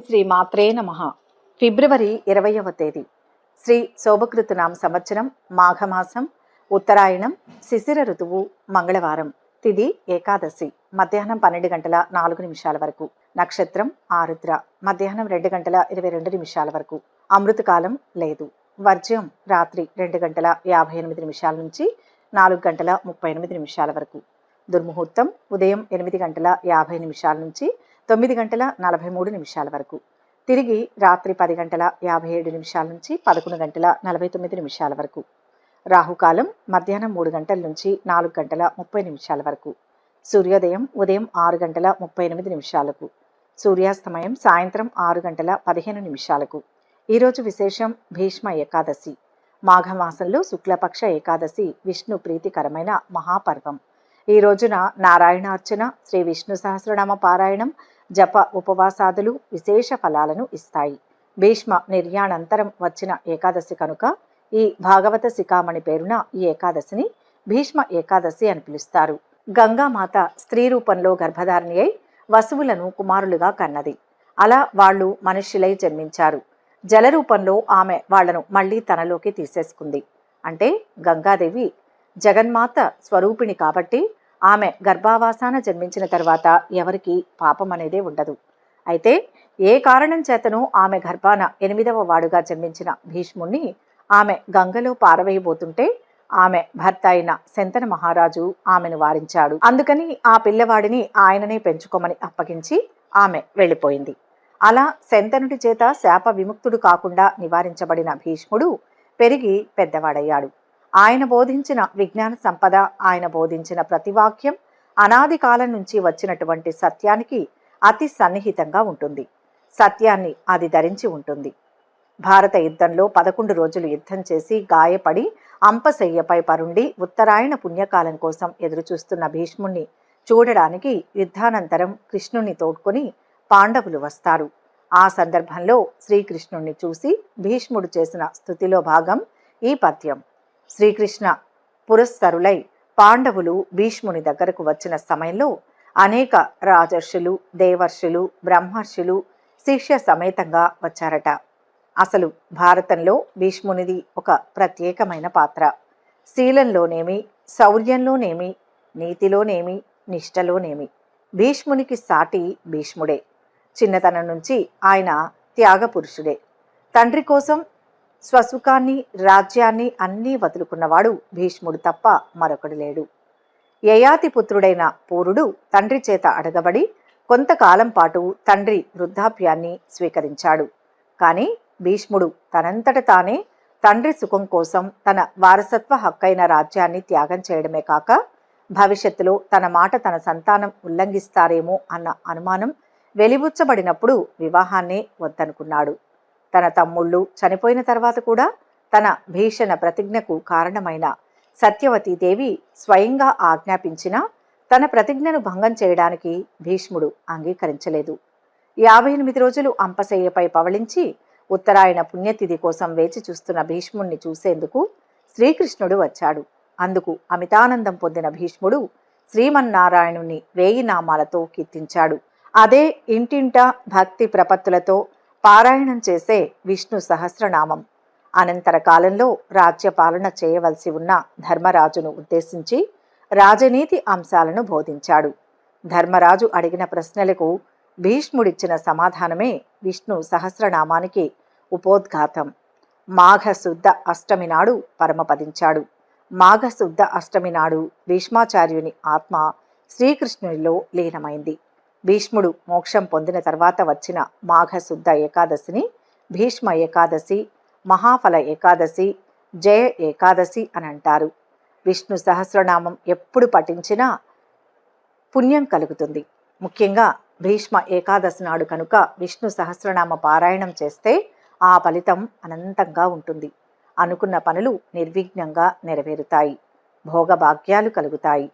శ్రీ మాత్రే నమః. ఫిబ్రవరి 20వ తేదీ శ్రీ శోభకృతునామ సంవత్సరం మాఘమాసం ఉత్తరాయణం శిశిర ఋతువు మంగళవారం. తిథి ఏకాదశి మధ్యాహ్నం 12 గంటల 4 నిమిషాల వరకు. నక్షత్రం ఆరుద్ర మధ్యాహ్నం 2 గంటల 22 నిమిషాల వరకు. అమృతకాలం లేదు. వర్జ్యం రాత్రి 2 గంటల 58 నిమిషాల నుంచి 4 గంటల 38 నిమిషాల వరకు. దుర్ముహూర్తం ఉదయం 8 గంటల 50 నిమిషాల నుంచి 9 గంటల 43 నిమిషాల వరకు. తిరిగి రాత్రి 10 గంటల 57 నిమిషాల నుంచి 11 గంటల 49 నిమిషాల వరకు. రాహుకాలం మధ్యాహ్నం 3 గంటల నుంచి 4 గంటల 30 నిమిషాల వరకు. సూర్యోదయం ఉదయం 6 గంటల 38 నిమిషాలకు. సూర్యాస్తమయం సాయంత్రం 6 గంటల 15 నిమిషాలకు. ఈరోజు విశేషం భీష్మ ఏకాదశి. మాఘమాసంలో శుక్లపక్ష ఏకాదశి విష్ణు ప్రీతికరమైన మహాపర్వం. ఈ రోజున నారాయణార్చన, శ్రీ విష్ణు సహస్రనామ పారాయణం, జప ఉపవాసాదులు విశేష ఫలాలను ఇస్తాయి. భీష్మ నిర్యాణంతరం వచ్చిన ఏకాదశి కనుక ఈ భాగవత శిఖామణి పేరున ఈ ఏకాదశిని భీష్మ ఏకాదశి అని పిలుస్తారు. గంగామాత స్త్రీ రూపంలో గర్భధారిణి అయి వసువులను కుమారులుగా కన్నది. అలా వాళ్ళు మనుష్యులై జన్మించారు. జల రూపంలో ఆమె వాళ్లను మళ్లీ తనలోకి తీసేసుకుంది. అంటే గంగాదేవి జగన్మాత స్వరూపిణి కాబట్టి ఆమె గర్భావాసాన జన్మించిన తర్వాత ఎవరికి పాపం అనేదే ఉండదు. అయితే ఏ కారణం చేతనో ఆమె గర్భాన 8వ వాడుగా జన్మించిన భీష్ముణ్ణి ఆమె గంగలో పారవేయబోతుంటే ఆమె భర్త అయిన శంతన మహారాజు ఆమెను వారించాడు. అందుకని ఆ పిల్లవాడిని ఆయననే పెంచుకోమని అప్పగించి ఆమె వెళ్ళిపోయింది. అలా శంతనుడి చేత శాప విముక్తుడు కాకుండా నివారించబడిన భీష్ముడు పెరిగి పెద్దవాడయ్యాడు. ఆయన బోధించిన విజ్ఞాన సంపద, ఆయన బోధించిన ప్రతివాక్యం అనాది కాలం నుంచి వచ్చినటువంటి సత్యానికి అతి సన్నిహితంగా ఉంటుంది. సత్యాన్ని అది ధరించి ఉంటుంది. భారత యుద్ధంలో 11 రోజులు యుద్ధం చేసి గాయపడి అంపశయ్యపై పరుండి ఉత్తరాయణ పుణ్యకాలం కోసం ఎదురుచూస్తున్న భీష్ముణ్ణి చూడడానికి యుద్ధానంతరం కృష్ణుణ్ణి తోడ్కొని పాండవులు వస్తారు. ఆ సందర్భంలో శ్రీకృష్ణుణ్ణి చూసి భీష్ముడు చేసిన స్తుతిలో భాగం ఈ పద్యం. శ్రీకృష్ణ పురస్సరులై పాండవులు భీష్ముని దగ్గరకు వచ్చిన సమయంలో అనేక రాజర్షులు, దేవర్షులు, బ్రహ్మర్షులు శిష్య సమేతంగా వచ్చారట. అసలు భారతంలో భీష్మునిది ఒక ప్రత్యేకమైన పాత్ర. శీలంలోనేమి, శౌర్యంలోనేమి, నీతిలోనేమి, నిష్టలోనేమి భీష్మునికి సాటి భీష్ముడే. చిన్నతనం నుంచి ఆయన త్యాగపురుషుడే. తండ్రి కోసం స్వసుఖాన్ని, రాజ్యాన్ని అన్నీ వదులుకున్నవాడు భీష్ముడు తప్ప మరొకడు లేడు. యయాతి పుత్రుడైన పూరుడు తండ్రి చేత అడగబడి కొంతకాలం పాటు తండ్రి వృద్ధాప్యాన్ని స్వీకరించాడు. కానీ భీష్ముడు తనంతట తానే తండ్రి సుఖం కోసం తన వారసత్వ హక్కైన రాజ్యాన్ని త్యాగం చేయడమే కాక భవిష్యత్తులో తన మాట తన సంతానం ఉల్లంఘిస్తారేమో అన్న అనుమానం వెలిబుచ్చబడినప్పుడు వివాహాన్నే వద్దనుకున్నాడు. తన తమ్ముళ్ళు చనిపోయిన తర్వాత కూడా తన భీషణ ప్రతిజ్ఞకు కారణమైన సత్యవతీదేవి స్వయంగా ఆజ్ఞాపించినా తన ప్రతిజ్ఞను భంగం చేయడానికి భీష్ముడు అంగీకరించలేదు. 58 రోజులు అంపశయ్యపై పవళించి ఉత్తరాయణ పుణ్యతిథి కోసం వేచి చూస్తున్న భీష్ముణ్ణి చూసేందుకు శ్రీకృష్ణుడు వచ్చాడు. అందుకు అమితానందం పొందిన భీష్ముడు శ్రీమన్నారాయణుని 1000 నామాలతో కీర్తించాడు. అదే ఇంటింట భక్తి ప్రపత్తులతో పారాయణం చేసే విష్ణు సహస్రనామం. అనంతర కాలంలో రాజ్యపాలన చేయవలసి ఉన్న ధర్మరాజును ఉద్దేశించి రాజనీతి అంశాలను బోధించాడు. ధర్మరాజు అడిగిన ప్రశ్నలకు భీష్ముడిచ్చిన సమాధానమే విష్ణు సహస్రనామానికి ఉపోద్ఘాతం. మాఘశుద్ధ అష్టమి నాడు పరమపదించాడు. మాఘశుద్ధ అష్టమి నాడు భీష్మాచార్యుని ఆత్మ శ్రీకృష్ణునిలో లీనమైంది. భీష్ముడు మోక్షం పొందిన తర్వాత వచ్చిన మాఘశుద్ధ ఏకాదశిని భీష్మ ఏకాదశి, మహాఫల ఏకాదశి, జయ ఏకాదశి అని అంటారు. విష్ణు సహస్రనామం ఎప్పుడు పఠించినా పుణ్యం కలుగుతుంది. ముఖ్యంగా భీష్మ ఏకాదశి నాడు కనుక విష్ణు సహస్రనామ పారాయణం చేస్తే ఆ ఫలితం అనంతంగా ఉంటుంది. అనుకున్న పనులు నిర్విఘ్నంగా నెరవేరుతాయి. భోగభాగ్యాలు కలుగుతాయి.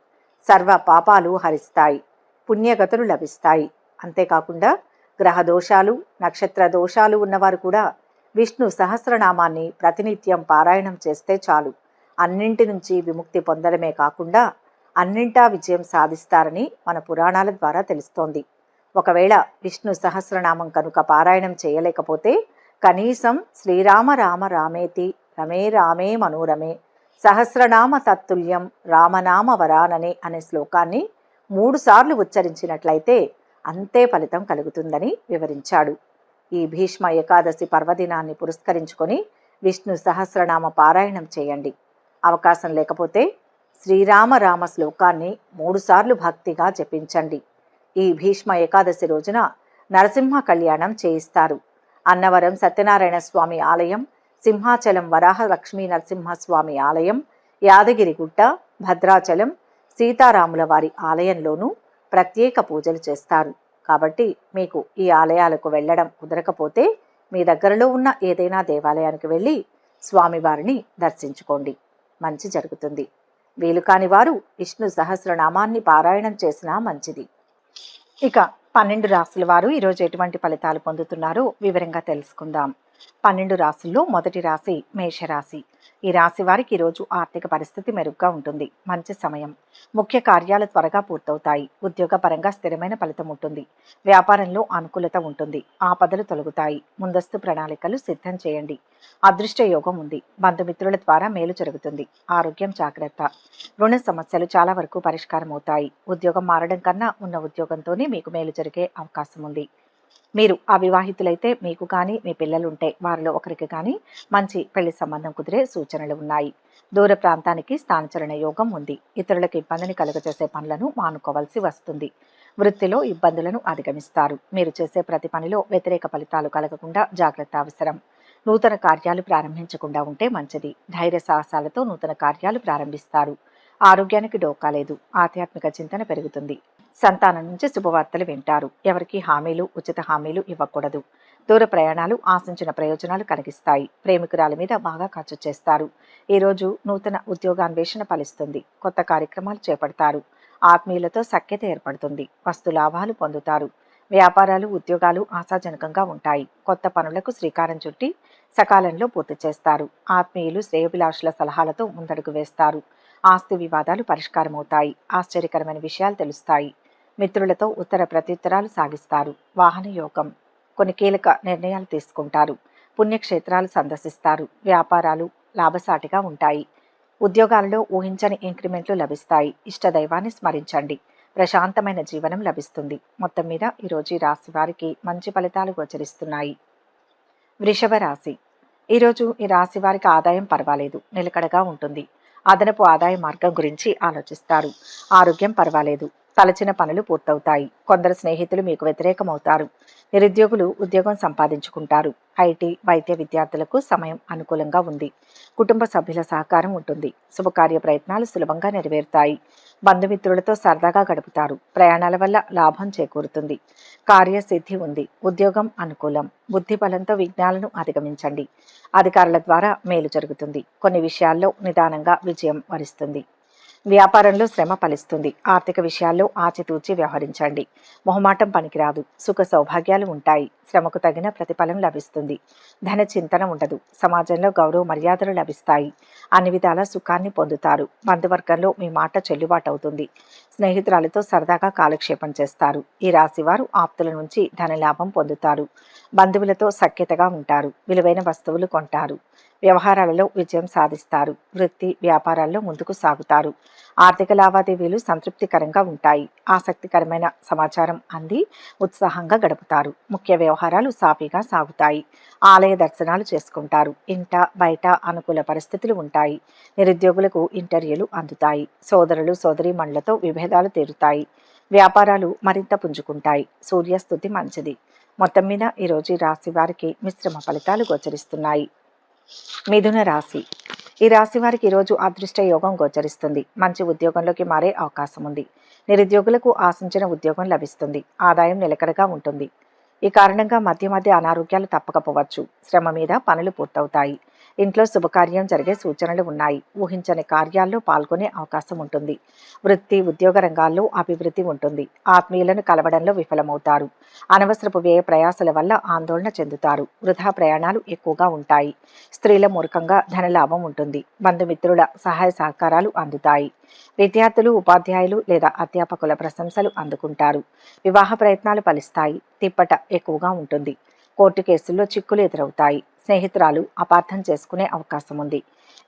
సర్వ పాపాలు హరిస్తాయి. పుణ్యగతులు లభిస్తాయి. అంతేకాకుండా గ్రహ దోషాలు, నక్షత్ర దోషాలు ఉన్నవారు కూడా విష్ణు సహస్రనామాన్ని ప్రతినిత్యం పారాయణం చేస్తే చాలు అన్నింటి నుంచి విముక్తి పొందడమే కాకుండా అన్నింటా విజయం సాధిస్తారని మన పురాణాల ద్వారా తెలుస్తోంది. ఒకవేళ విష్ణు సహస్రనామం కనుక పారాయణం చేయలేకపోతే కనీసం శ్రీరామ రామ రామేతి రమే రామే మనోరమే సహస్రనామ తత్తుల్యం రామనామ వరాననే అనే శ్లోకాన్ని 3 సార్లు ఉచ్చరించినట్లయితే అంతే ఫలితం కలుగుతుందని వివరించాడు. ఈ భీష్మ ఏకాదశి పర్వదినాన్ని పురస్కరించుకొని విష్ణు సహస్రనామ పారాయణం చేయండి. అవకాశం లేకపోతే శ్రీరామ రామ శ్లోకాన్ని 3 సార్లు భక్తిగా జపించండి. ఈ భీష్మ ఏకాదశి రోజున నరసింహ కళ్యాణం చేయిస్తారు. అన్నవరం సత్యనారాయణ స్వామి ఆలయం, సింహాచలం వరాహ లక్ష్మీ నరసింహస్వామి ఆలయం, యాదగిరిగుట్ట, భద్రాచలం సీతారాముల వారి ఆలయంలోనూ ప్రత్యేక పూజలు చేస్తారు. కాబట్టి మీకు ఈ ఆలయాలకు వెళ్ళడం కుదరకపోతే మీ దగ్గరలో ఉన్న ఏదైనా దేవాలయానికి వెళ్ళి స్వామివారిని దర్శించుకోండి, మంచి జరుగుతుంది. వీలు కాని వారు విష్ణు సహస్రనామాన్ని పారాయణం చేసినా మంచిది. ఇక 12 రాశుల వారు ఈరోజు ఎటువంటి ఫలితాలు పొందుతున్నారో వివరంగా తెలుసుకుందాం. 12 రాశుల్లో మొదటి రాశి మేషరాశి. ఈ రాశి వారికి ఈరోజు ఆర్థిక పరిస్థితి మెరుగ్గా ఉంటుంది. మంచి సమయం. ముఖ్య కార్యాలు త్వరగా పూర్తవుతాయి. ఉద్యోగపరంగా స్థిరమైన ఫలితం ఉంటుంది. వ్యాపారంలో అనుకూలత ఉంటుంది. ఆపదలు తొలగుతాయి. ముందస్తు ప్రణాళికలు సిద్ధం చేయండి. అదృష్ట యోగం ఉంది. బంధుమిత్రుల ద్వారా మేలు జరుగుతుంది. ఆరోగ్యం జాగ్రత్త. రుణ సమస్యలు చాలా వరకు పరిష్కారం అవుతాయి. ఉద్యోగం మారడం కన్నా ఉన్న ఉద్యోగంతోనే మీకు మేలు జరిగే అవకాశం ఉంది. మీరు అవివాహితులైతే మీకు కానీ మీ పిల్లలుంటే వారిలో ఒకరికి కానీ మంచి పెళ్లి సంబంధం కుదిరే సూచనలు ఉన్నాయి. దూర ప్రాంతానికి స్థానచలన యోగం ఉంది. ఇతరులకు ఇబ్బందిని కలుగజేసే పనులను మానుకోవాల్సి వస్తుంది. వృత్తిలో ఇబ్బందులను అధిగమిస్తారు. మీరు చేసే ప్రతి పనిలో వ్యతిరేక ఫలితాలు కలగకుండా జాగ్రత్త అవసరం. నూతన కార్యాలు ప్రారంభించకుండా ఉంటే మంచిది. ధైర్య సాహసాలతో నూతన కార్యాలు ప్రారంభిస్తారు. ఆరోగ్యానికి డోకా లేదు. ఆధ్యాత్మిక చింతన పెరుగుతుంది. సంతానం నుంచి శుభవార్తలు వింటారు. ఎవరికి హామీలు, ఉచిత హామీలు ఇవ్వకూడదు. దూర ప్రయాణాలు ఆశించిన ప్రయోజనాలు కలిగిస్తాయి. ప్రేమికురాల మీద బాగా ఖర్చు చేస్తారు. ఈరోజు నూతన ఉద్యోగాన్వేషణ ఫలిస్తుంది. కొత్త కార్యక్రమాలు చేపడతారు. ఆత్మీయులతో సఖ్యత ఏర్పడుతుంది. వస్తు లాభాలు పొందుతారు. వ్యాపారాలు, ఉద్యోగాలు ఆశాజనకంగా ఉంటాయి. కొత్త పనులకు శ్రీకారం చుట్టి సకాలంలో పూర్తి చేస్తారు. ఆత్మీయులు, శ్రేయోభిలాషుల సలహాలతో ముందడుగు వేస్తారు. ఆస్తి వివాదాలు పరిష్కారమవుతాయి. ఆశ్చర్యకరమైన విషయాలు తెలుస్తాయి. మిత్రులతో ఉత్తర ప్రత్యుత్తరాలు సాగిస్తారు. వాహన యోగం. కొన్ని కీలక నిర్ణయాలు తీసుకుంటారు. పుణ్యక్షేత్రాలు సందర్శిస్తారు. వ్యాపారాలు లాభసాటిగా ఉంటాయి. ఉద్యోగాలలో ఊహించని ఇంక్రిమెంట్లు లభిస్తాయి. ఇష్టదైవాన్ని స్మరించండి. ప్రశాంతమైన జీవనం లభిస్తుంది. మొత్తం మీద ఈరోజు ఈ రాశి వారికి మంచి ఫలితాలు గోచరిస్తున్నాయి. వృషభ రాశి. ఈరోజు ఈ రాశి వారికి ఆదాయం పర్వాలేదు, నిలకడగా ఉంటుంది. అదనపు ఆదాయ మార్గం గురించి ఆలోచిస్తారు. ఆరోగ్యం పర్వాలేదు. తలచిన పనులు పూర్తవుతాయి. కొందరు స్నేహితులు మీకు వ్యతిరేకమవుతారు. నిరుద్యోగులు ఉద్యోగం సంపాదించుకుంటారు. ఐటీ, వైద్య విద్యార్థులకు సమయం అనుకూలంగా ఉంది. కుటుంబ సభ్యుల సహకారం ఉంటుంది. శుభకార్య ప్రయత్నాలు సులభంగా నెరవేరుతాయి. బంధుమిత్రులతో సరదాగా గడుపుతారు. ప్రయాణాల వల్ల లాభం చేకూరుతుంది. కార్యసిద్ధి ఉంది. ఉద్యోగం అనుకూలం. బుద్ధి బలంతో విఘ్నాలను అధిగమించండి. అధికారుల ద్వారా మేలు జరుగుతుంది. కొన్ని విషయాల్లో నిదానంగా విజయం వరిస్తుంది. వ్యాపారంలో శ్రమ ఫలిస్తుంది. ఆర్థిక విషయాల్లో ఆచితూచి వ్యవహరించండి. మొహమాటం పనికిరాదు. సుఖ సౌభాగ్యాలు ఉంటాయి. శ్రమకు తగిన ప్రతిఫలం లభిస్తుంది. ధన చింతన ఉండదు. సమాజంలో గౌరవ మర్యాదలు లభిస్తాయి. అన్ని విధాల సుఖాన్ని పొందుతారు. బంధువర్గంలో మీ మాట చెల్లుబాటు అవుతుంది. స్నేహితురాలతో సరదాగా కాలక్షేపం చేస్తారు. ఈ రాశి వారు ఆప్తుల నుంచి ధనలాభం పొందుతారు. బంధువులతో సఖ్యతగా ఉంటారు. విలువైన వస్తువులు కొంటారు. వ్యవహారాలలో విజయం సాధిస్తారు. వృత్తి, వ్యాపారాల్లో ముందుకు సాగుతారు. ఆర్థిక లావాదేవీలు సంతృప్తికరంగా ఉంటాయి. ఆసక్తికరమైన సమాచారం అంది ఉత్సాహంగా గడుపుతారు. ముఖ్య వ్యవహారాలు సాఫీగా సాగుతాయి. ఆలయ దర్శనాలు చేసుకుంటారు. ఇంట బయట అనుకూల పరిస్థితులు ఉంటాయి. నిరుద్యోగులకు ఇంటర్వ్యూలు అందుతాయి. సోదరులు సోదరీమణులతో విభేదాలు తీరుతాయి. వ్యాపారాలు మరింత పుంజుకుంటాయి. సూర్యస్థుతి మంచిది. మొత్తం మీద ఈరోజు రాశి వారికి మిశ్రమ ఫలితాలు గోచరిస్తున్నాయి. మిథున రాశి. ఈ రాశి వారికి ఈరోజు అదృష్ట యోగం గోచరిస్తుంది. మంచి ఉద్యోగంలోకి మారే అవకాశం ఉంది. నిరుద్యోగులకు ఆశించిన ఉద్యోగం లభిస్తుంది. ఆదాయం నిలకడగా ఉంటుంది. ఈ కారణంగా మధ్య మధ్య అనారోగ్యాలు తప్పకపోవచ్చు. శ్రమ మీద పనులు పూర్తవుతాయి. ఇంట్లో శుభకార్యం జరిగే సూచనలు ఉన్నాయి. ఊహించని కార్యాల్లో పాల్గొనే అవకాశం ఉంటుంది. వృత్తి, ఉద్యోగ రంగాల్లో అభివృద్ధి ఉంటుంది. ఆత్మీయులను కలవడంలో విఫలమవుతారు. అనవసరపు వ్యయ ప్రయాసల వల్ల ఆందోళన చెందుతారు. వృధా ప్రయాణాలు ఎక్కువగా ఉంటాయి. స్త్రీల మూర్ఖంగా ధనలాభం ఉంటుంది. బంధుమిత్రుల సహాయ సహకారాలు అందుతాయి. విద్యార్థులు, ఉపాధ్యాయులు లేదా అధ్యాపకుల ప్రశంసలు అందుకుంటారు. వివాహ ప్రయత్నాలు ఫలిస్తాయి. తిప్పట ఎక్కువగా ఉంటుంది. కోర్టు కేసుల్లో చిక్కులు ఎదురవుతాయి. స్నేహితురాలు అపార్థం చేసుకునే అవకాశం ఉంది.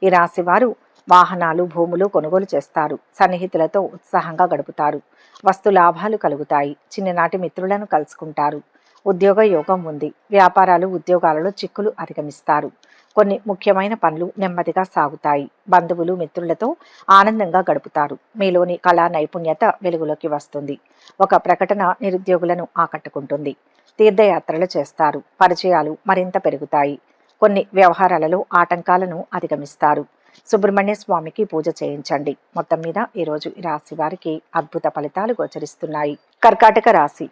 ఈ రాశి వారు వాహనాలు, భూములు కొనుగోలు చేస్తారు. సన్నిహితులతో ఉత్సాహంగా గడుపుతారు. వస్తు లాభాలు కలుగుతాయి. చిన్ననాటి మిత్రులను కలుసుకుంటారు. ఉద్యోగ యోగం ఉంది. వ్యాపారాలు, ఉద్యోగాలలో చిక్కులు అధిగమిస్తారు. కొన్ని ముఖ్యమైన పనులు నెమ్మదిగా సాగుతాయి. బంధువులు, మిత్రులతో ఆనందంగా గడుపుతారు. మీలోని కళా నైపుణ్యత వెలుగులోకి వస్తుంది. ఒక ప్రకటన నిరుద్యోగులను ఆకట్టుకుంటుంది. తీర్థయాత్రలు చేస్తారు. పరిచయాలు మరింత పెరుగుతాయి. కొన్ని వ్యవహారాలలో ఆటంకాలను అధిగమిస్తారు. సుబ్రహ్మణ్య స్వామికి పూజ చేయించండి. మొత్తం మీద ఈరోజు ఈ రాశి వారికి అద్భుత ఫలితాలు గోచరిస్తున్నాయి. కర్కాటక రాశి.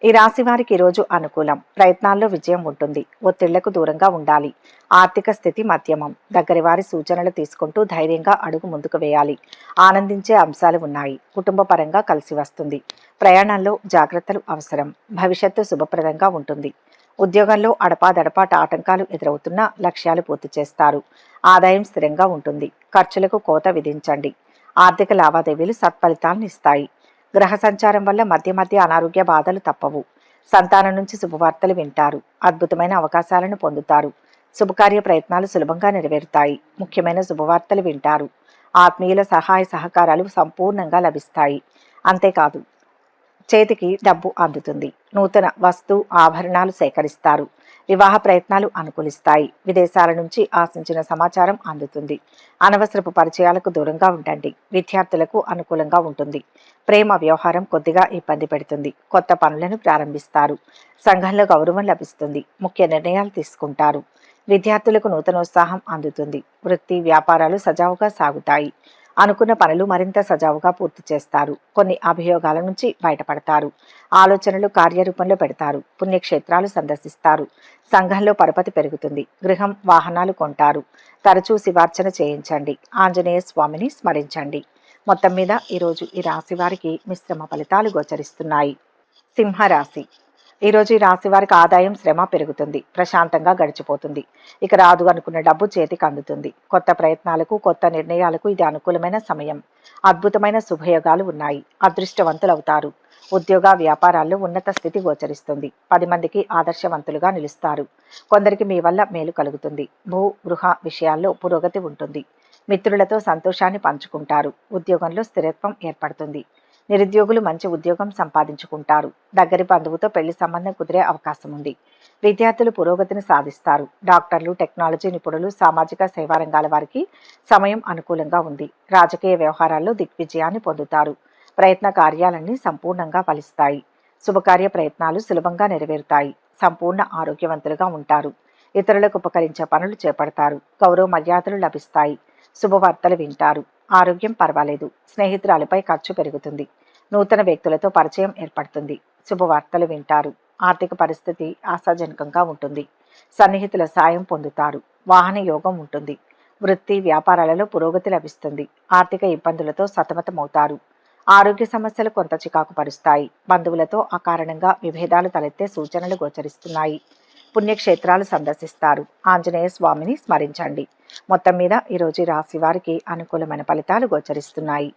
ఈ రాశి వారికి ఈరోజు అనుకూలం. ప్రయత్నాల్లో విజయం ఉంటుంది. ఒత్తిళ్లకు దూరంగా ఉండాలి. ఆర్థిక స్థితి మధ్యమం. దగ్గరి వారి సూచనలు తీసుకుంటూ ధైర్యంగా అడుగు ముందుకు వేయాలి. ఆనందించే అంశాలు ఉన్నాయి. కుటుంబ పరంగా కలిసి వస్తుంది. ప్రయాణాల్లో జాగ్రత్తలు అవసరం. భవిష్యత్తు శుభప్రదంగా ఉంటుంది. ఉద్యోగంలో అడపాదడపాట ఆటంకాలు ఎదురవుతున్నా లక్ష్యాలు పూర్తి చేస్తారు. ఆదాయం స్థిరంగా ఉంటుంది. ఖర్చులకు కోత విధించండి. ఆర్థిక లావాదేవీలు సత్ఫలితాలను ఇస్తాయి. గ్రహ సంచారం వల్ల మధ్య మధ్య అనారోగ్య బాధలు తప్పవు. సంతానం నుంచి శుభవార్తలు వింటారు. అద్భుతమైన అవకాశాలను పొందుతారు. శుభకార్య ప్రయత్నాలు సులభంగా నెరవేరుతాయి. ముఖ్యమైన శుభవార్తలు వింటారు. ఆత్మీయుల సహాయ సహకారాలు సంపూర్ణంగా లభిస్తాయి. అంతేకాదు, చేతికి డబ్బు అందుతుంది. నూతన వస్తు ఆభరణాలు సేకరిస్తారు. వివాహ ప్రయత్నాలు అనుకూలిస్తాయి. విదేశాల నుంచి ఆశించిన సమాచారం అందుతుంది. అనవసరపు పరిచయాలకు దూరంగా ఉండండి. విద్యార్థులకు అనుకూలంగా ఉంటుంది. ప్రేమ వ్యవహారం కొద్దిగా ఇబ్బంది పెడుతుంది. కొత్త పనులను ప్రారంభిస్తారు. సంఘంలో గౌరవం లభిస్తుంది. ముఖ్య నిర్ణయాలు తీసుకుంటారు. విద్యార్థులకు నూతనోత్సాహం అందుతుంది. వృత్తి, వ్యాపారాలు సజావుగా సాగుతాయి. అనుకున్న పనులు మరింత సజావుగా పూర్తి చేస్తారు. కొన్ని అభియోగాల నుంచి బయటపడతారు. ఆలోచనలు కార్యరూపంలో పెడతారు. పుణ్యక్షేత్రాలు సందర్శిస్తారు. సంఘంలో పరపతి పెరుగుతుంది. గృహం, వాహనాలు కొంటారు. తరచూ శివార్చన చేయించండి. ఆంజనేయ స్వామిని స్మరించండి. మొత్తం మీద ఈరోజు ఈ రాశి వారికి మిశ్రమ ఫలితాలు గోచరిస్తున్నాయి. సింహరాశి. ఈరోజు ఈ రాశి వారికి ఆదాయం, శ్రమ పెరుగుతుంది. ప్రశాంతంగా గడిచిపోతుంది. ఇక రాదు అనుకున్న డబ్బు చేతికి అందుతుంది. కొత్త ప్రయత్నాలకు, కొత్త నిర్ణయాలకు ఇది అనుకూలమైన సమయం. అద్భుతమైన శుభయోగాలు ఉన్నాయి. అదృష్టవంతులవుతారు. ఉద్యోగ, వ్యాపారాల్లో ఉన్నత స్థితి గోచరిస్తుంది. 10 మందికి ఆదర్శవంతులుగా నిలుస్తారు. కొందరికి మీ వల్ల మేలు కలుగుతుంది. భూ, గృహ విషయాల్లో పురోగతి ఉంటుంది. మిత్రులతో సంతోషాన్ని పంచుకుంటారు. ఉద్యోగంలో స్థిరత్వం ఏర్పడుతుంది. నిరుద్యోగులు మంచి ఉద్యోగం సంపాదించుకుంటారు. దగ్గరి బంధువుతో పెళ్లి సంబంధం కుదిరే అవకాశం ఉంది. విద్యార్థులు పురోగతిని సాధిస్తారు. డాక్టర్లు, టెక్నాలజీ నిపుణులు, సామాజిక సేవా రంగాల వారికి సమయం అనుకూలంగా ఉంది. రాజకీయ వ్యవహారాల్లో దిగ్విజయాన్ని పొందుతారు. ప్రయత్న కార్యాలన్నీ సంపూర్ణంగా ఫలిస్తాయి. శుభకార్య ప్రయత్నాలు సులభంగా నెరవేరుతాయి. సంపూర్ణ ఆరోగ్యవంతులుగా ఉంటారు. ఇతరులకు ఉపకరించే పనులు చేపడతారు. గౌరవ మర్యాదలు లభిస్తాయి. శుభవార్తలు వింటారు. ఆరోగ్యం పర్వాలేదు. స్నేహితురాలపై ఖర్చు పెరుగుతుంది. నూతన వ్యక్తులతో పరిచయం ఏర్పడుతుంది. శుభవార్తలు వింటారు. ఆర్థిక పరిస్థితి ఆశాజనకంగా ఉంటుంది. సన్నిహితుల సాయం పొందుతారు. వాహన యోగం ఉంటుంది. వృత్తి, వ్యాపారాలలో పురోగతి లభిస్తుంది. ఆర్థిక ఇబ్బందులతో సతమతమవుతారు. ఆరోగ్య సమస్యలు కొంత చికాకు పరుస్తాయి. బంధువులతో అకారణంగా విభేదాలు తలెత్తే సూచనలు గోచరిస్తున్నాయి. పుణ్యక్షేత్రాలు సందర్శిస్తారు. ఆంజనేయ స్వామిని స్మరించండి. మొత్తం మీద ఈరోజు రాశి వారికి అనుకూలమైన ఫలితాలు గోచరిస్తున్నాయి.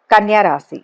కన్యా రాశి.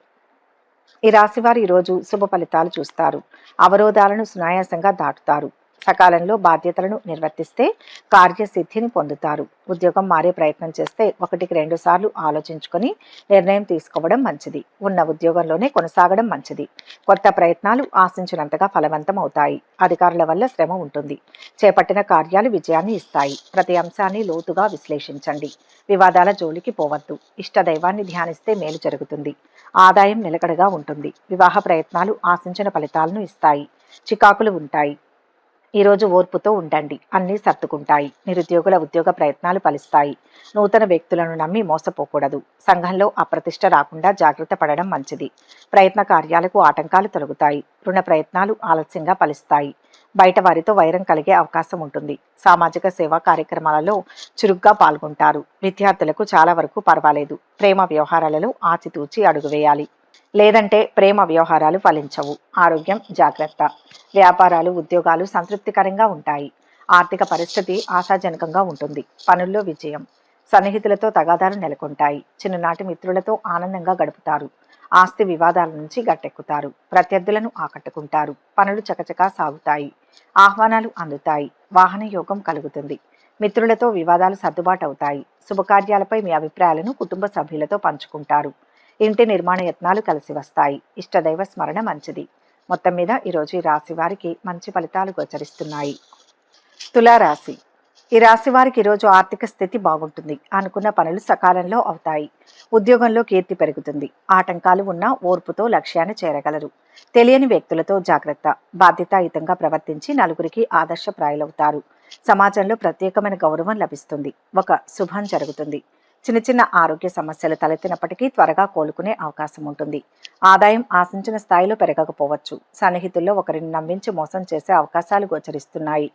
ఈ రాశి వారు ఈరోజు శుభ ఫలితాలు చూస్తారు. అవరోధాలను సునాయాసంగా దాటుతారు. సకాలంలో బాధ్యతలను నిర్వర్తిస్తే కార్యసిద్ధిని పొందుతారు. ఉద్యోగం మారే ప్రయత్నం చేస్తే 1కి 2 సార్లు ఆలోచించుకొని నిర్ణయం తీసుకోవడం మంచిది. ఉన్న ఉద్యోగంలోనే కొనసాగడం మంచిది. కొత్త ప్రయత్నాలు ఆశించినంతగా ఫలవంతం అవుతాయి. అధికారుల వల్ల శ్రమ ఉంటుంది. చేపట్టిన కార్యాలు విజయాన్ని ఇస్తాయి. ప్రతి అంశాన్ని లోతుగా విశ్లేషించండి. వివాదాల జోలికి పోవద్దు. ఇష్టదైవాన్ని ధ్యానిస్తే మేలు జరుగుతుంది. ఆదాయం నిలకడగా ఉంటుంది. వివాహ ప్రయత్నాలు ఆశించిన ఫలితాలను ఇస్తాయి. చికాకులు ఉంటాయి. ఈరోజు ఓర్పుతో ఉండండి. అన్నీ సర్దుకుంటాయి. నిరుద్యోగుల ఉద్యోగ ప్రయత్నాలు ఫలిస్తాయి. నూతన వ్యక్తులను నమ్మి మోసపోకూడదు. సంఘంలో అప్రతిష్ట రాకుండా జాగ్రత్త పడడం మంచిది. ప్రయత్న కార్యాలకు ఆటంకాలు తొలగుతాయి. రుణ ప్రయత్నాలు ఆలస్యంగా ఫలిస్తాయి. బయట వారితో వైరం కలిగే అవకాశం ఉంటుంది. సామాజిక సేవా కార్యక్రమాలలో చురుగ్గా పాల్గొంటారు. విద్యార్థులకు చాలా వరకు పర్వాలేదు. ప్రేమ వ్యవహారాలలో ఆచితూచి అడుగు వేయాలి, లేదంటే ప్రేమ వ్యవహారాలు ఫలించవు. ఆరోగ్యం జాగ్రత్త. వ్యాపారాలు, ఉద్యోగాలు సంతృప్తికరంగా ఉంటాయి. ఆర్థిక పరిస్థితి ఆశాజనకంగా ఉంటుంది. పనుల్లో విజయం. సన్నిహితులతో తగాదాలు నెలకొంటాయి. చిన్ననాటి మిత్రులతో ఆనందంగా గడుపుతారు. ఆస్తి వివాదాల నుంచి గట్టెక్కుతారు. ప్రత్యర్థులను ఆకట్టుకుంటారు. పనులు చకచకా సాగుతాయి. ఆహ్వానాలు అందుతాయి. వాహన యోగం కలుగుతుంది. మిత్రులతో వివాదాలు సర్దుబాటు అవుతాయి. శుభకార్యాలపై మీ అభిప్రాయాలను కుటుంబ సభ్యులతో పంచుకుంటారు. ఇంటి నిర్మాణ యత్నాలు కలిసి వస్తాయి. ఇష్టదైవ స్మరణ మంచిది. మొత్తం మీద ఈరోజు ఈ రాశి వారికి మంచి ఫలితాలు గోచరిస్తున్నాయి. తులారాశి. ఈ రాశి వారికి ఈరోజు ఆర్థిక స్థితి బాగుంటుంది. అనుకున్న పనులు సకాలంలో అవుతాయి. ఉద్యోగంలో కీర్తి పెరుగుతుంది. ఆటంకాలు ఉన్నా ఓర్పుతో లక్ష్యాన్ని చేరగలరు. తెలియని వ్యక్తులతో జాగ్రత్త. బాధ్యతాయుతంగా ప్రవర్తించి నలుగురికి ఆదర్శప్రాయులవుతారు. సమాజంలో ప్రత్యేకమైన గౌరవం లభిస్తుంది. ఒక శుభం జరుగుతుంది. చిన్న చిన్న ఆరోగ్య సమస్యలు తలెత్తినప్పటికీ త్వరగా కోలుకునే అవకాశం ఉంటుంది. ఆదాయం ఆశించిన స్థాయిలో పెరగకపోవచ్చు. సన్నిహితుల్లో ఒకరిని నమ్మించి మోసం చేసే అవకాశాలు గోచరిస్తున్నాయి.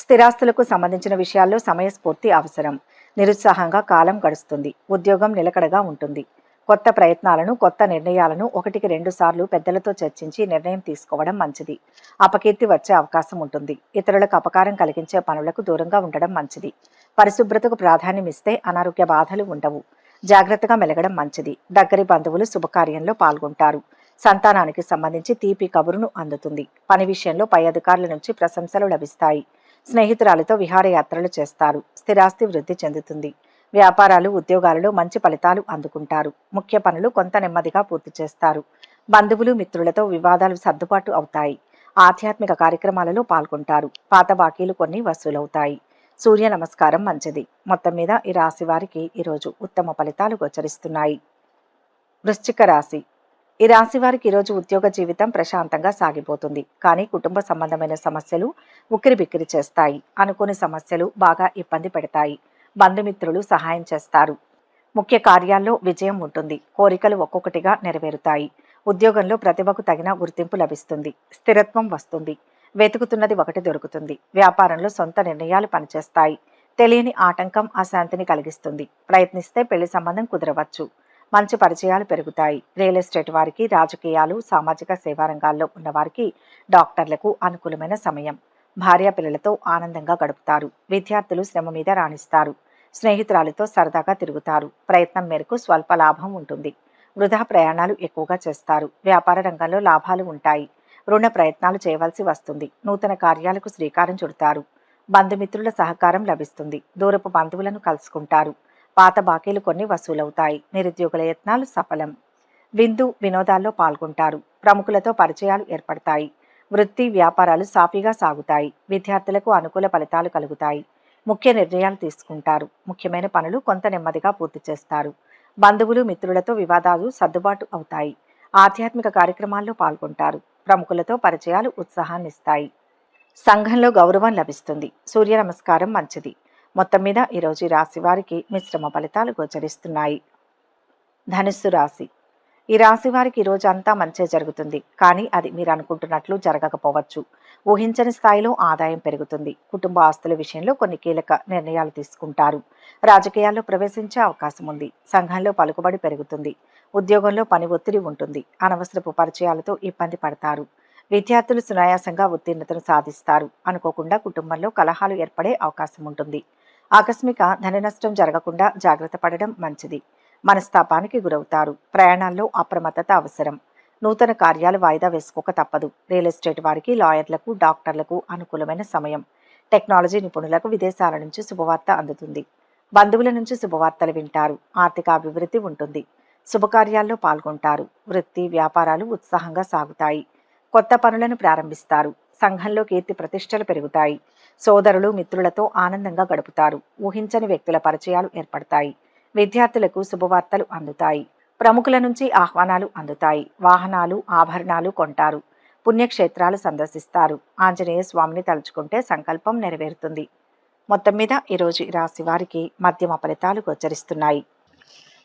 స్థిరాస్తులకు సంబంధించిన విషయాల్లో సమయస్ఫూర్తి అవసరం. నిరుత్సాహంగా కాలం గడుస్తుంది. ఉద్యోగం నిలకడగా ఉంటుంది. కొత్త ప్రయత్నాలను, కొత్త నిర్ణయాలను 1-2 సార్లు పెద్దలతో చర్చించి నిర్ణయం తీసుకోవడం మంచిది. అపకీర్తి వచ్చే అవకాశం ఉంటుంది. ఇతరులకు అపకారం కలిగించే పనులకు దూరంగా ఉండడం మంచిది. పరిశుభ్రతకు ప్రాధాన్యం ఇస్తే అనారోగ్య బాధలు ఉండవు. జాగ్రత్తగా మెలగడం మంచిది. దగ్గరి బంధువులు శుభకార్యంలో పాల్గొంటారు. సంతానానికి సంబంధించి తీపి కబురును అందుతుంది. పని విషయంలో పై అధికారుల నుంచి ప్రశంసలు లభిస్తాయి. స్నేహితురాలతో విహారయాత్రలు చేస్తారు. స్థిరాస్తి వృద్ధి చెందుతుంది. వ్యాపారాలు, ఉద్యోగాలలో మంచి ఫలితాలు అందుకుంటారు. ముఖ్య పనులు కొంత నెమ్మదిగా పూర్తి చేస్తారు. బంధువులు, మిత్రులతో వివాదాలు సర్దుబాటు అవుతాయి. ఆధ్యాత్మిక కార్యక్రమాలలో పాల్గొంటారు. పాత బాకీలు కొన్ని వసూలవుతాయి. సూర్య నమస్కారం మంచిది. మొత్తం మీద ఈ రాశి వారికి ఈరోజు ఉత్తమ ఫలితాలు గోచరిస్తున్నాయి. వృశ్చిక రాశి. ఈ రాశి వారికి ఈరోజు ఉద్యోగ జీవితం ప్రశాంతంగా సాగిపోతుంది. కానీ కుటుంబ సంబంధమైన సమస్యలు ఉక్కిరిబిక్కిరి చేస్తాయి. అనుకోని సమస్యలు బాగా ఇబ్బంది పెడతాయి. బంధుమిత్రులు సహాయం చేస్తారు. ముఖ్య కార్యాల్లో విజయం ఉంటుంది. కోరికలు ఒక్కొక్కటిగా నెరవేరుతాయి. ఉద్యోగంలో ప్రతిభకు తగిన గుర్తింపు లభిస్తుంది. స్థిరత్వం వస్తుంది. వెతుకుతున్నది ఒకటి దొరుకుతుంది. వ్యాపారంలో సొంత నిర్ణయాలు పనిచేస్తాయి. తెలియని ఆటంకం అశాంతిని కలిగిస్తుంది. ప్రయత్నిస్తే పెళ్లి సంబంధం కుదరవచ్చు. మంచి పరిచయాలు పెరుగుతాయి. రియల్ ఎస్టేట్ వారికి, రాజకీయాలు, సామాజిక సేవా రంగాల్లో ఉన్నవారికి, డాక్టర్లకు అనుకూలమైన సమయం. భార్య పిల్లలతో ఆనందంగా గడుపుతారు. విద్యార్థులు శ్రమ మీద రాణిస్తారు. స్నేహితురాలతో సరదాగా తిరుగుతారు. ప్రయత్నం మేరకు స్వల్ప లాభం ఉంటుంది. వృధా ప్రయాణాలు ఎక్కువగా చేస్తారు. వ్యాపార రంగంలో లాభాలు ఉంటాయి. రుణ ప్రయత్నాలు చేయవలసి వస్తుంది. నూతన కార్యాలకు శ్రీకారం చుడతారు. బంధుమిత్రుల సహకారం లభిస్తుంది. దూరపు బంధువులను కలుసుకుంటారు. పాత బాకీలు కొన్ని వసూలవుతాయి. నిరుద్యోగుల యత్నాలు సఫలం. విందు వినోదాల్లో పాల్గొంటారు. ప్రముఖులతో పరిచయాలు ఏర్పడతాయి. వృత్తి వ్యాపారాలు సాఫీగా సాగుతాయి. విద్యార్థులకు అనుకూల ఫలితాలు కలుగుతాయి. ముఖ్య నిర్ణయాలు తీసుకుంటారు. ముఖ్యమైన పనులు కొంత నెమ్మదిగా పూర్తి చేస్తారు. బంధువులు, మిత్రులతో వివాదాలు సర్దుబాటు అవుతాయి. ఆధ్యాత్మిక కార్యక్రమాల్లో పాల్గొంటారు. ప్రముఖులతో పరిచయాలు ఉత్సాహాన్నిస్తాయి. సంఘంలో గౌరవం లభిస్తుంది. సూర్య నమస్కారం మంచిది. మొత్తం మీద ఈరోజు ఈ రాశి వారికి మిశ్రమ ఫలితాలు గోచరిస్తున్నాయి. ధనుస్సు రాశి. ఈ రాశి వారికి ఈరోజు అంతా మంచే జరుగుతుంది. కానీ అది మీరు అనుకుంటున్నట్లు జరగకపోవచ్చు. ఊహించని స్థాయిలో ఆదాయం పెరుగుతుంది. కుటుంబ ఆస్తుల విషయంలో కొన్ని కీలక నిర్ణయాలు తీసుకుంటారు. రాజకీయాల్లో ప్రవేశించే అవకాశం ఉంది. సంఘంలో పలుకుబడి పెరుగుతుంది. ఉద్యోగంలో పని ఒత్తిడి ఉంటుంది. అనవసరపు పరిచయాలతో ఇబ్బంది పడతారు. విద్యార్థులు సునాయాసంగా ఉత్తీర్ణతను సాధిస్తారు. అనుకోకుండా కుటుంబంలో కలహాలు ఏర్పడే అవకాశం ఉంటుంది. ఆకస్మిక ధన నష్టం జరగకుండా జాగ్రత్త పడడం మంచిది. మనస్తాపానికి గురవుతారు. ప్రయాణాల్లో అప్రమత్తత అవసరం. నూతన కార్యాలు వాయిదా వేసుకోక తప్పదు. రియల్ ఎస్టేట్ వారికి, లాయర్లకు, డాక్టర్లకు అనుకూలమైన సమయం. టెక్నాలజీ నిపుణులకు విదేశాల నుంచి శుభవార్త అందుతుంది. బంధువుల నుంచి శుభవార్తలు వింటారు. ఆర్థిక అభివృద్ధి ఉంటుంది. శుభకార్యాల్లో పాల్గొంటారు. వృత్తి వ్యాపారాలు ఉత్సాహంగా సాగుతాయి. కొత్త పనులను ప్రారంభిస్తారు. సంఘంలో కీర్తి ప్రతిష్టలు పెరుగుతాయి. సోదరులు, మిత్రులతో ఆనందంగా గడుపుతారు. ఊహించని వ్యక్తుల పరిచయాలు ఏర్పడతాయి. విద్యార్థులకు శుభవార్తలు అందుతాయి. ప్రముఖుల నుంచి ఆహ్వానాలు అందుతాయి. వాహనాలు, ఆభరణాలు కొంటారు. పుణ్యక్షేత్రాలు సందర్శిస్తారు. ఆంజనేయ స్వామిని తలుచుకుంటే సంకల్పం నెరవేరుతుంది. మొత్తం మీద ఈరోజు రాశి వారికి మధ్యమ ఫలితాలు గోచరిస్తున్నాయి.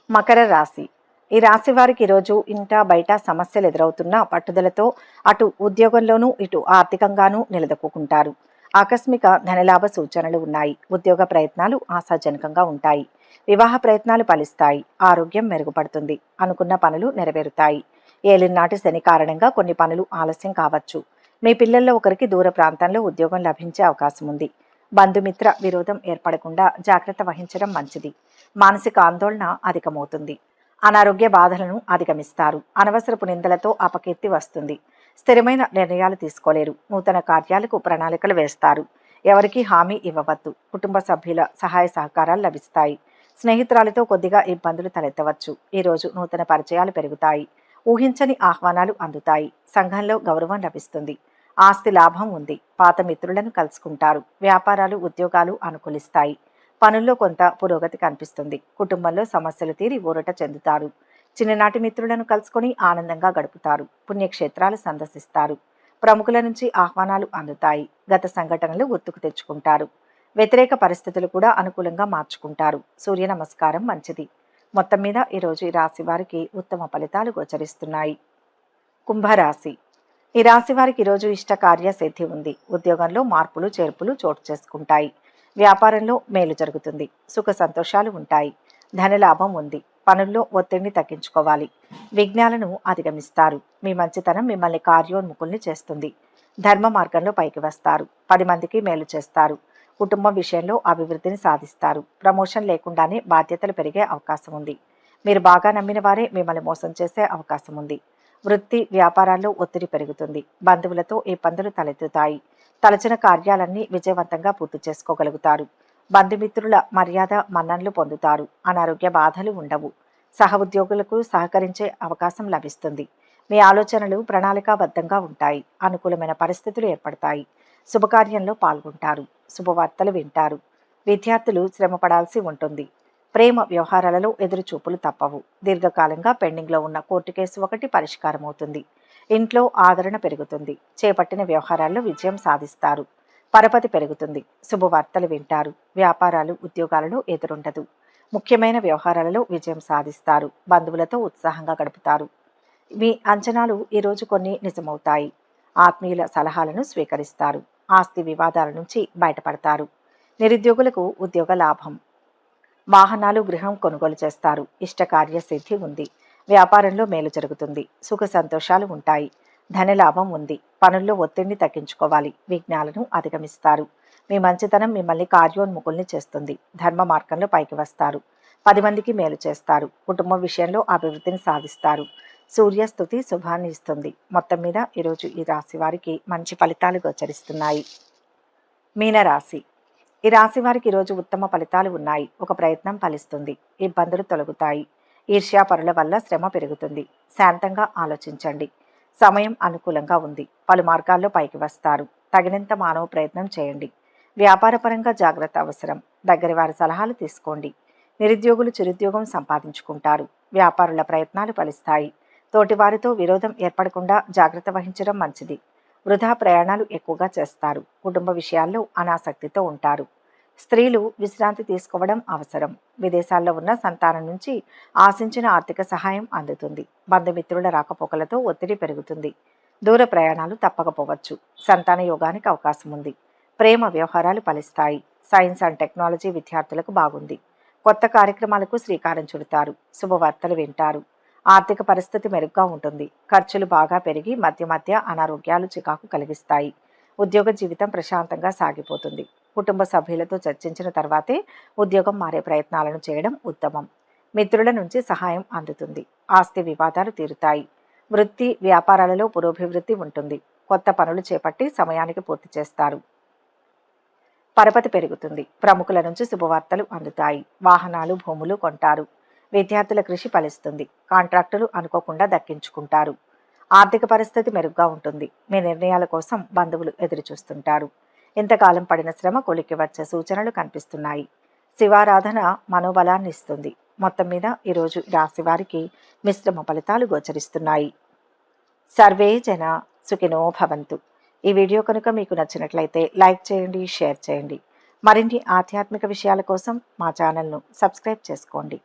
మకర రాశి. ఈ రాశి వారికి ఈరోజు ఇంట బయట సమస్యలు ఎదురవుతున్నా పట్టుదలతో అటు ఉద్యోగంలోనూ ఇటు ఆర్థికంగానూ నిలదొక్కుంటారు. ఆకస్మిక ధనలాభ సూచనలు ఉన్నాయి. ఉద్యోగ ప్రయత్నాలు ఆశాజనకంగా ఉంటాయి. వివాహ ప్రయత్నాలు ఫలిస్తాయి. ఆరోగ్యం మెరుగుపడుతుంది. అనుకున్న పనులు నెరవేరుతాయి. ఏలినాటి శని కారణంగా కొన్ని పనులు ఆలస్యం కావచ్చు. మీ పిల్లల్లో ఒకరికి దూర ప్రాంతంలో ఉద్యోగం లభించే అవకాశం ఉంది. బంధుమిత్ర విరోధం ఏర్పడకుండా జాగ్రత్త వహించడం మంచిది. మానసిక ఆందోళన అధికమవుతుంది. అనారోగ్య బాధలను అధిగమిస్తారు. అనవసరపు నిందలతో అపకీర్తి వస్తుంది. స్థిరమైన నిర్ణయాలు తీసుకోలేరు. నూతన కార్యాలకు ప్రణాళికలు వేస్తారు. ఎవరికీ హామీ ఇవ్వవద్దు. కుటుంబ సభ్యుల సహాయ సహకారాలు లభిస్తాయి. స్నేహితురాలతో కొద్దిగా ఇబ్బందులు తలెత్తవచ్చు. ఈరోజు నూతన పరిచయాలు పెరుగుతాయి. ఊహించని ఆహ్వానాలు అందుతాయి. సంఘంలో గౌరవం లభిస్తుంది. ఆస్తి లాభం ఉంది. పాత మిత్రులను కలుసుకుంటారు. వ్యాపారాలు ఉద్యోగాలు అనుకూలిస్తాయి. పనుల్లో కొంత పురోగతి కనిపిస్తుంది. కుటుంబంలో సమస్యలు తీరి ఊరట చెందుతారు. చిన్ననాటి మిత్రులను కలుసుకొని ఆనందంగా గడుపుతారు. పుణ్యక్షేత్రాలు సందర్శిస్తారు. ప్రముఖుల నుంచి ఆహ్వానాలు అందుతాయి. గత సంఘటనలు గుర్తుకు తెచ్చుకుంటారు. వ్యతిరేక పరిస్థితులు కూడా అనుకూలంగా మార్చుకుంటారు. సూర్య నమస్కారం మంచిది. మొత్తం మీద ఈరోజు ఈ రాశి వారికి ఉత్తమ ఫలితాలు గోచరిస్తున్నాయి. కుంభరాశి. ఈ రాశి వారికి ఈరోజు ఇష్ట కార్య సిద్ధి ఉంది. ఉద్యోగంలో మార్పులు చేర్పులు చోటు చేసుకుంటాయి. వ్యాపారంలో మేలు జరుగుతుంది. సుఖ సంతోషాలు ఉంటాయి. ధనలాభం ఉంది. పనుల్లో ఒత్తిడిని తగ్గించుకోవాలి. విఘ్నాలను అధిగమిస్తారు. మీ మంచితనం మిమ్మల్ని కార్యోన్ముఖుల్ని చేస్తుంది. ధర్మ మార్గంలో పైకి వస్తారు. 10 మందికి మేలు చేస్తారు. కుటుంబం విషయంలో అభివృద్ధిని సాధిస్తారు. ప్రమోషన్ లేకుండానే బాధ్యతలు పెరిగే అవకాశం ఉంది. మీరు బాగా నమ్మిన వారే మిమ్మల్ని మోసం చేసే అవకాశం ఉంది. వృత్తి వ్యాపారాల్లో ఒత్తిడి పెరుగుతుంది. బంధువులతో ఇబ్బందులు తలెత్తుతాయి. తలచిన కార్యాలన్నీ విజయవంతంగా పూర్తి చేసుకోగలుగుతారు. బంధుమిత్రుల మర్యాద మన్ననలు పొందుతారు. అనారోగ్య బాధలు ఉండవు. సహ ఉద్యోగులకు సహకరించే అవకాశం లభిస్తుంది. మీ ఆలోచనలు ప్రణాళికాబద్ధంగా ఉంటాయి. అనుకూలమైన పరిస్థితులు ఏర్పడతాయి. శుభకార్యంలో పాల్గొంటారు. శుభవార్తలు వింటారు. విద్యార్థులు శ్రమ పడాల్సి ఉంటుంది. ప్రేమ వ్యవహారాలలో ఎదురుచూపులు తప్పవు. దీర్ఘకాలంగా పెండింగ్లో ఉన్న కోర్టు కేసు ఒకటి పరిష్కారం అవుతుంది. ఇంట్లో ఆదరణ పెరుగుతుంది. చేపట్టిన వ్యవహారాల్లో విజయం సాధిస్తారు. పరపతి పెరుగుతుంది. శుభవార్తలు వింటారు. వ్యాపారాలు ఉద్యోగాలలో ఎదురుండదు. ముఖ్యమైన వ్యవహారాలలో విజయం సాధిస్తారు. బంధువులతో ఉత్సాహంగా గడుపుతారు. మీ అంచనాలు ఈరోజు కొన్ని నిజమవుతాయి. ఆత్మీయుల సలహాలను స్వీకరిస్తారు. ఆస్తి వివాదాల నుంచి బయటపడతారు. నిరుద్యోగులకు ఉద్యోగ లాభం. వాహనాలు గృహం కొనుగోలు చేస్తారు. ఇష్టకార్య సిద్ధి ఉంది. వ్యాపారంలో మేలు జరుగుతుంది. సుఖ సంతోషాలు ఉంటాయి. ధనలాభం ఉంది. పనుల్లో ఒత్తిడిని తగ్గించుకోవాలి. విఘ్నాలను అధిగమిస్తారు. మీ మంచితనం మిమ్మల్ని కార్యోన్ముఖుల్ని చేస్తుంది. ధర్మ మార్గంలో పైకి వస్తారు. 10 మందికి మేలు చేస్తారు. కుటుంబం విషయంలో అభివృద్ధిని సాధిస్తారు. సూర్యస్థుతి శుభాన్ని ఇస్తుంది. మొత్తం మీద ఈరోజు ఈ రాశి వారికి మంచి ఫలితాలు గోచరిస్తున్నాయి. మీనరాశి. ఈ రాశి వారికి ఈరోజు ఉత్తమ ఫలితాలు ఉన్నాయి. ఒక ప్రయత్నం ఫలిస్తుంది. ఇబ్బందులు తొలగుతాయి. ఈర్ష్యాపరుల వల్ల శ్రమ పెరుగుతుంది. శాంతంగా ఆలోచించండి. సమయం అనుకూలంగా ఉంది. పలు మార్గాల్లో పైకి వస్తారు. తగినంత మానవ ప్రయత్నం చేయండి. వ్యాపారపరంగా జాగ్రత్త అవసరం. దగ్గరి వారి సలహాలు తీసుకోండి. నిరుద్యోగులు చిరుద్యోగం సంపాదించుకుంటారు. వ్యాపారుల ప్రయత్నాలు ఫలిస్తాయి. తోటివారితో విరోధం ఏర్పడకుండా జాగ్రత్త వహించడం మంచిది. వృధా ప్రయాణాలు ఎక్కువగా చేస్తారు. కుటుంబ విషయాల్లో అనాసక్తితో ఉంటారు. స్త్రీలు విశ్రాంతి తీసుకోవడం అవసరం. విదేశాల్లో ఉన్న సంతానం నుంచి ఆశించిన ఆర్థిక సహాయం అందుతుంది. బంధుమిత్రుల రాకపోకలతో ఒత్తిడి పెరుగుతుంది. దూర ప్రయాణాలు తప్పకపోవచ్చు. సంతాన యోగానికి అవకాశం ఉంది. ప్రేమ వ్యవహారాలు ఫలిస్తాయి. సైన్స్ అండ్ టెక్నాలజీ విద్యార్థులకు బాగుంది. కొత్త కార్యక్రమాలకు శ్రీకారం చుడతారు. శుభవార్తలు వింటారు. ఆర్థిక పరిస్థితి మెరుగ్గా ఉంటుంది. ఖర్చులు బాగా పెరిగి మధ్య మధ్య అనారోగ్యాలు చికాకు కలిగిస్తాయి. ఉద్యోగ జీవితం ప్రశాంతంగా సాగిపోతుంది. కుటుంబ సభ్యులతో చర్చించిన తర్వాతే ఉద్యోగం మారే ప్రయత్నాలను చేయడం ఉత్తమం. మిత్రుల నుంచి సహాయం అందుతుంది. ఆస్తి వివాదాలు తీరుతాయి. వృత్తి వ్యాపారాలలో పురోభివృద్ధి ఉంటుంది. కొత్త పనులు చేపట్టి సమయానికి పూర్తి చేస్తారు. పరపతి పెరుగుతుంది. ప్రముఖుల నుంచి శుభవార్తలు అందుతాయి. వాహనాలు భూములు కొంటారు. విద్యార్థుల కృషి ఫలిస్తుంది. కాంట్రాక్టులు అనుకోకుండా దక్కించుకుంటారు. ఆర్థిక పరిస్థితి మెరుగ్గా ఉంటుంది. మీ నిర్ణయాల కోసం బంధువులు ఎదురు చూస్తుంటారు. ఇంతకాలం పడిన శ్రమ కొలిక్కి వచ్చే సూచనలు కనిపిస్తున్నాయి. శివారాధన మనోబలాన్ని ఇస్తుంది. మొత్తం మీద ఈరోజు రాశి వారికి మిశ్రమ ఫలితాలు గోచరిస్తున్నాయి. సర్వే జన సుఖినో భవంతు. ఈ వీడియో కనుక మీకు నచ్చినట్లయితే లైక్ చేయండి, షేర్ చేయండి. మరిన్ని ఆధ్యాత్మిక విషయాల కోసం మా ఛానల్ను సబ్స్క్రైబ్ చేసుకోండి.